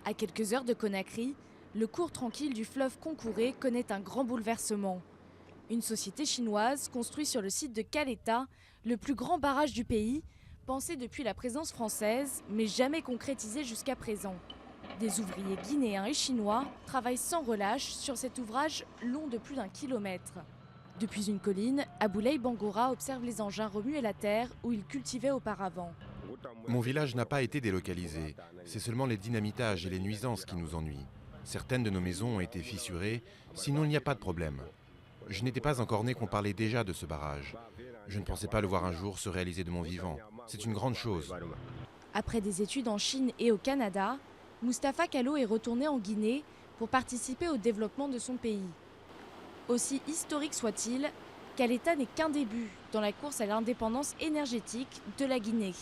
À quelques heures de Conakry, le cours tranquille du fleuve Concouré connaît un grand bouleversement. Une société chinoise construit sur le site de Caleta, le plus grand barrage du pays, pensé depuis la présence française, mais jamais concrétisé jusqu'à présent. Des ouvriers guinéens et chinois travaillent sans relâche sur cet ouvrage long de plus d'1 kilomètre. Depuis une colline, Aboulaye Bangora observe les engins remuer la terre où il cultivait auparavant. Mon village n'a pas été délocalisé. C'est seulement les dynamitages et les nuisances qui nous ennuient. Certaines de nos maisons ont été fissurées, sinon il n'y a pas de problème. Je n'étais pas encore né qu'on parlait déjà de ce barrage. Je ne pensais pas le voir un jour se réaliser de mon vivant. C'est une grande chose. Après des études en Chine et au Canada, Mustapha Kallo est retourné en Guinée pour participer au développement de son pays. Aussi historique soit-il, Caleta n'est qu'un début dans la course à l'indépendance énergétique de la Guinée.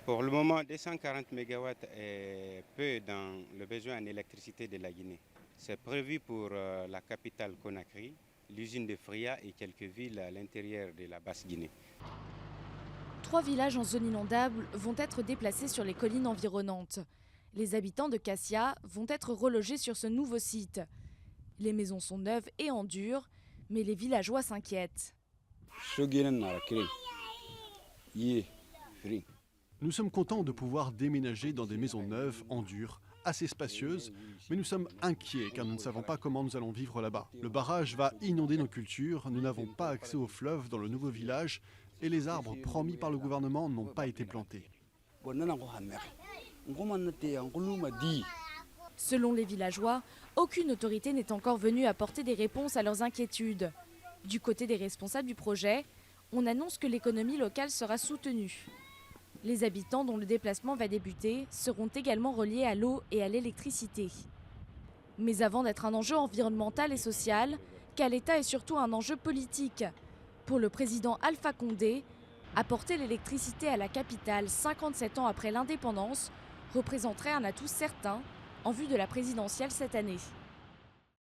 Pour le moment, 240 MW est peu dans le besoin en électricité de la Guinée. C'est prévu pour la capitale Conakry, l'usine de Fria et quelques villes à l'intérieur de la Basse-Guinée. 3 villages en zone inondable vont être déplacés sur les collines environnantes. Les habitants de Kassia vont être relogés sur ce nouveau site. Les maisons sont neuves et en dur, mais les villageois s'inquiètent. Nous sommes contents de pouvoir déménager dans des maisons neuves, en dur, assez spacieuses, mais nous sommes inquiets car nous ne savons pas comment nous allons vivre là-bas. Le barrage va inonder nos cultures, nous n'avons pas accès au fleuve dans le nouveau village et les arbres promis par le gouvernement n'ont pas été plantés. Selon les villageois, aucune autorité n'est encore venue apporter des réponses à leurs inquiétudes. Du côté des responsables du projet, on annonce que l'économie locale sera soutenue. Les habitants dont le déplacement va débuter seront également reliés à l'eau et à l'électricité. Mais avant d'être un enjeu environnemental et social, Caleta est surtout un enjeu politique. Pour le président Alpha Condé, apporter l'électricité à la capitale 57 ans après l'indépendance représenterait un atout certain en vue de la présidentielle cette année.